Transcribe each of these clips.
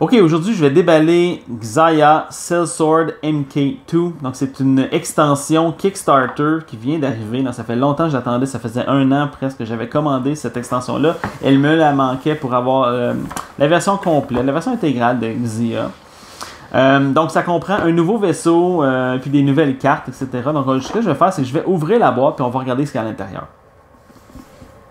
Ok, aujourd'hui je vais déballer Xayah Sellsword MK2. Donc c'est une extension Kickstarter qui vient d'arriver. Ça fait longtemps que j'attendais, ça faisait 1 an presque que j'avais commandé cette extension-là. Elle me la manquait pour avoir la version complète, la version intégrale de Xayah. Donc ça comprend un nouveau vaisseau, puis des nouvelles cartes, etc. Donc ce que je vais faire, c'est que je vais ouvrir la boîte et on va regarder ce qu'il y a à l'intérieur.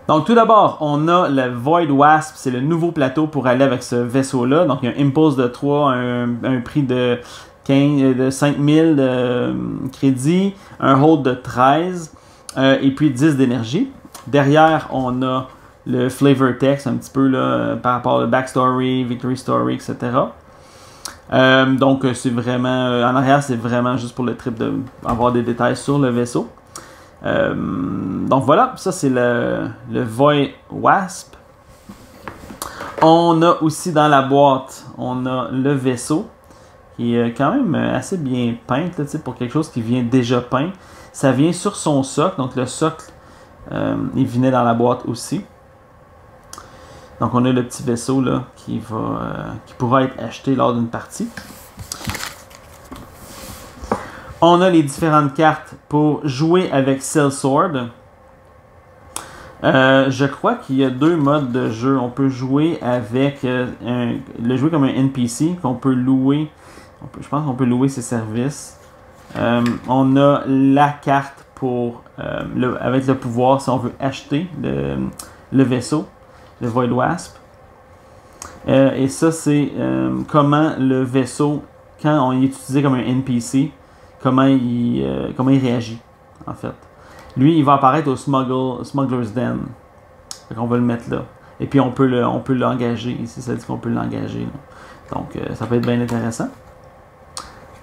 Donc tout d'abord, on a le Void Wasp, c'est le nouveau plateau pour aller avec ce vaisseau-là. Donc il y a un impulse de 3, un prix de 5000 de crédit, un hold de 13 et puis 10 d'énergie. Derrière, on a le flavor text un petit peu là, par rapport au backstory, victory story, etc. Donc c'est vraiment, en arrière, c'est vraiment juste pour le trip d'avoir des détails sur le vaisseau. Donc voilà, ça c'est le Void Wasp. On a aussi dans la boîte, on a le vaisseau qui est quand même assez bien peint là, pour quelque chose qui vient déjà peint. Ça vient sur son socle, donc le socle il venait dans la boîte aussi. Donc on a le petit vaisseau là qui pourra être acheté lors d'une partie. On a les différentes cartes pour jouer avec Sellsword. Je crois qu'il y a 2 modes de jeu. On peut jouer avec le jouer comme un NPC qu'on peut louer. Je pense qu'on peut louer ses services. On a la carte pour avec le pouvoir si on veut acheter le vaisseau, le Void Wasp. Et ça c'est comment le vaisseau, quand on est utilisé comme un NPC, comment il réagit, en fait. Lui, il va apparaître au Smuggler's Den. On va le mettre là. Et puis, on peut l'engager. Ici, ça dit qu'on peut l'engager. Donc, ça peut être bien intéressant.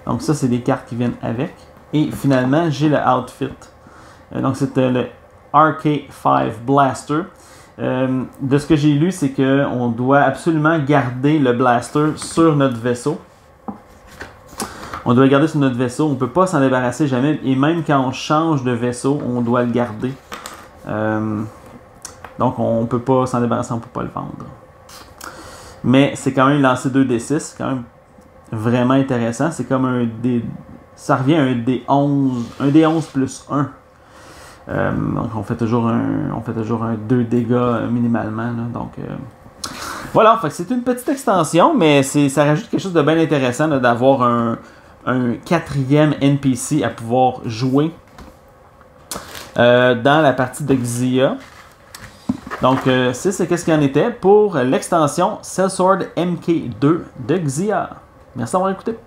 Donc, ça, c'est des cartes qui viennent avec. Et finalement, j'ai le outfit. Donc, c'était le RK5 Blaster. De ce que j'ai lu, c'est qu'on doit absolument garder le blaster sur notre vaisseau. On doit le garder sur notre vaisseau, on ne peut pas s'en débarrasser jamais, et même quand on change de vaisseau, on doit le garder. Donc on ne peut pas s'en débarrasser, on ne peut pas le vendre. Mais c'est quand même lancé 2d6, c'est quand même vraiment intéressant. C'est comme un D... Ça revient à un D11 plus 1. Donc on fait toujours un 2 dégâts minimalement. Là, donc voilà, c'est une petite extension, mais ça rajoute quelque chose de bien intéressant d'avoir un 4e NPC à pouvoir jouer dans la partie de Xayah. Donc, c'est qu'est-ce qu'il en était pour l'extension Sellsword MK2 de Xayah. Merci d'avoir écouté.